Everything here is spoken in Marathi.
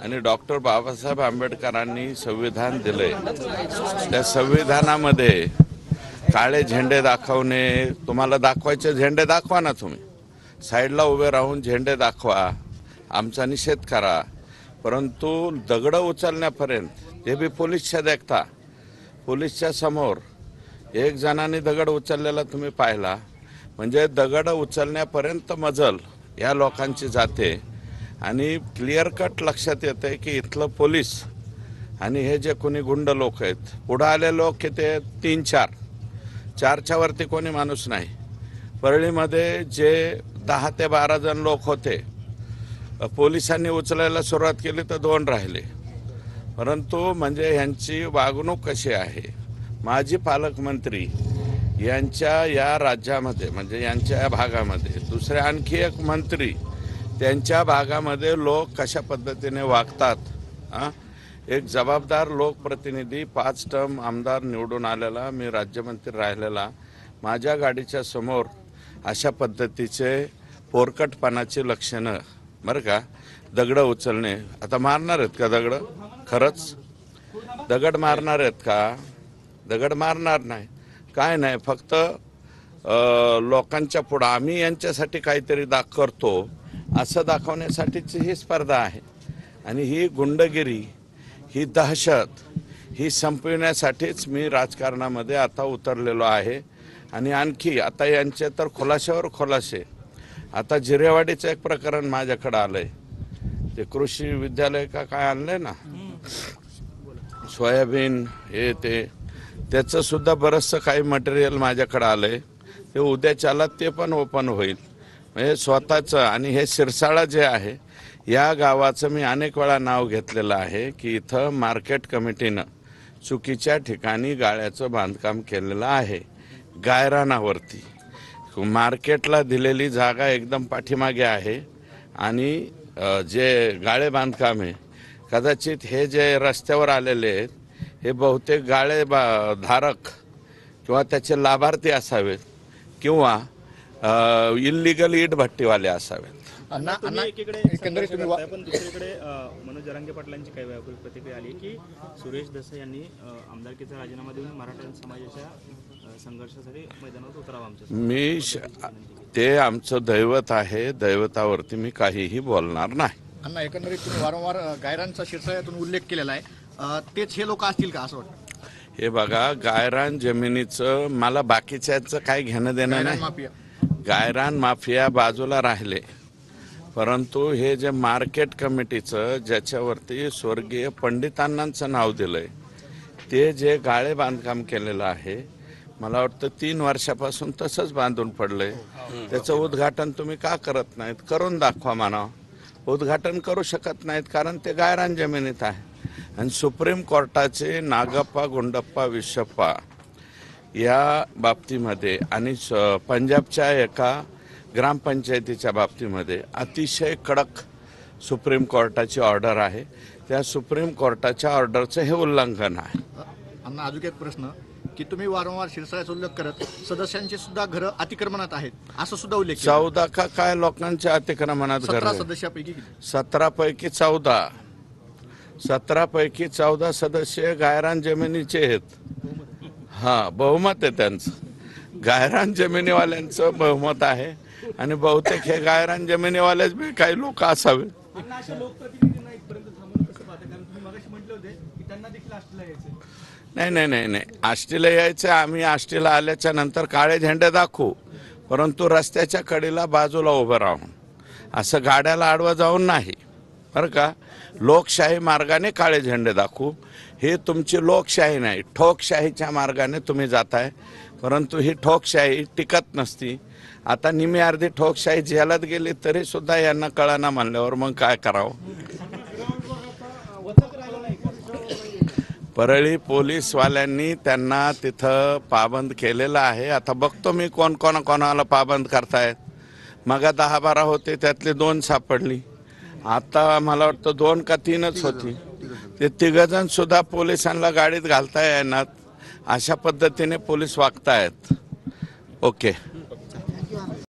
आणि डॉक्टर बाबासाहेब आंबेडकरांनी संविधान दिले, त्या संविधानामध्ये काळे झेंडे दाखवणे, तुम्हाला दाखवायचे झेंडे दाखवा ना, तुम्ही साईडला उभे राहून झेंडे दाखवा, आमचा निषेध करा, परंतु दगड उचलण्यापर्यंत, ते बी पोलीसच्या देखता, पोलीसच्या समोर एक जणांनी दगड उचललेला तुम्ही पाहिला, म्हणजे दगड उचलण्यापर्यंत मजल या लोकांची जाते आणि क्लिअर कट लक्षात येते की इथलं पोलीस आणि हे जे कोणी गुंड लोक आहेत, पुढे आले लोक की ते 3-4च्या वरती कोणी माणूस नाही. परळीमध्ये जे 10 ते 12 जण लोक होते, पोलिसांनी उचलायला सुरुवात केली तर 2 राहिले. परंतु म्हणजे यांची वागणूक कशी आहे, माजी पालकमंत्री यांच्या या राज्यामध्ये, म्हणजे यांच्या या भागामध्ये दुसरे आणखी एक मंत्री, त्यांच्या भागामध्ये लोक कशा पद्धतीने वागतात. एक जबाबदार लोकप्रतिनिधी, 5 टर्म आमदार निवडून आलेला, मी राज्यमंत्री राहिलेला, माझ्या गाडीच्या समोर अशा पद्धतीचे पोरकटपणाची लक्षणं, बरं का, दगड उचलणे. आता मारणार आहेत का दगड? खरंच दगड मारणार आहेत का? दगड मारणार नाही, काय नाही, फक्त लोकांच्या पुढं आम्ही यांच्यासाठी काहीतरी करतो असं दाखवण्यासाठीची ही स्पर्धा आहे. आणि ही गुंडगिरी, ही दहशत, ही संपविण्यासाठीच मी राजकारणामध्ये आता उतरलेलो आहे. आणि आणखी आता यांचे तर खुलाशावर खुलासे. आता जिरेवाडीचं एक प्रकरण माझ्याकडे आलंय, ते कृषी विद्यालय का काय आणलंय ना, सोयाबीन हे ते, त्याचं सुद्धा बरंचसं काही मटेरियल माझ्याकडे आलंय. ते उद्याच्याला ते पण ओपन होईल. म्हणजे स्वतःचं. आणि हे सिरसाळा जे आहे, या गावाचं मी अनेक वेळा नाव घेतलेलं आहे की इथं मार्केट कमिटीनं चुकीच्या ठिकाणी गाळ्याचं बांधकाम केलेलं आहे. गायरानावरती मार्केटला दिलेली जागा एकदम पाठीमागे आहे. आणि जे गाळे बांधकाम आहे, कदाचित हे जे रस्त्यावर आलेले आहेत, हे बहुतेक गाळे धारक किंवा त्याचे लाभार्थी असावेत किंवा इल्लीगल इट भट्टीवाले असावेत. एकीकडे पण दुसरीकडे मनोज जरांगे पाटलांची काही वेळा प्रतिक्रिया आली की सुरेश दसे यांनी आमदारकीचा राजीनामा देऊन मराठा समाजाच्या संघर्षासाठी मैदानात उतरावं आमच्या. ते आमचं दैवत आहे, दैवतावरती मी काहीही बोलणार नाही. अण्णा, एकंदरीत तुम्ही वारंवार गायरांचा शिरसाळ्यातून उल्लेख केलेला आहे, तेच हे लोक असतील का असं वाटतं? हे बघा, गायरान जमिनीचं मला बाकीच्याचं काही घेणं देणं नाही. गायरान माफिया बाजूला राहिले, परंतु हे जे मार्केट कमिटीचं ज्याच्यावरती स्वर्गीय पंडितांनांचं नाव दिलंय, ते जे गाळे बांधकाम केलेलं आहे, मला वाटतं 3 वर्षापासून तसंच बांधून पडलंय. त्याचं उद्घाटन तुम्ही का करत नाहीत? करून दाखवा म्हणा. उद्घाटन करू शकत नाहीत कारण ते गायरान जमिनीत आहे. आणि सुप्रीम कोर्टाचे नागप्पा गुंडप्पा विश्वप्पा या बाबतीमध्ये आणि पंजाबच्या एका ग्रामपंचायतीच्या बाबतीमध्ये अतिशय कडक सुप्रीम कोर्टाची ऑर्डर आहे. त्या सुप्रीम कोर्टाच्या ऑर्डरचं हे उल्लंघन आहे. अण्णा, अजून एक प्रश्न की तुम्ही वारंवार शिरसाळ्याचा उल्लेख करत सदस्यांचे सुद्धा घरं अतिक्रमणात आहेत असं सुद्धा उल्लेख केला. 14 का काय लोकांच्या अतिक्रमणात घर? 17 सदस्यापैकी 17 पैकी 14, 17 पैकी 14 सदस्य गायरान जमिनीचे आहेत. हां, बहुमत आहे त्यांचं. गायरान जमिनीवाल्यांचं बहुमत आहे आणि बहुतेक हे गायरान जमिनीवालेच बी काही लोक असावे. नाही, आष्टीला यायचं. आम्ही आष्टीला आल्याच्या नंतर काळे झेंडे दाखवू, परंतु रस्त्याच्या कडेला बाजूला उभं राहून, असं गाड्याला आडवं जाऊन नाही, बरं का. लोकशाही मार्गाने काळे झेंडे दाखवू. हे तुमची लोकशाही नाही, ठोकशाहीच्या मार्गाने तुम्ही जाताय, परंतु ही ठोकशाही टिकत नसती. आता निम्मी अर्धी ठोकशाही झेलत गेली तरी सुद्धा यांना कळना म्हणल्यावर मग काय करावं. परळी पोलीसवाल्यांनी त्यांना तिथं पाबंद केलेलं आहे. आता बघतो मी कोणाला पाबंद करतायत. मग 10-12 होते, त्यातले 2 सापडली. आता मला वाटतं 2 का 3च होती. ते 3 जण सुद्धा पोलिसांना गाडीत घालता येणार, अशा पद्धतीने पोलीस वागतायत. ओके.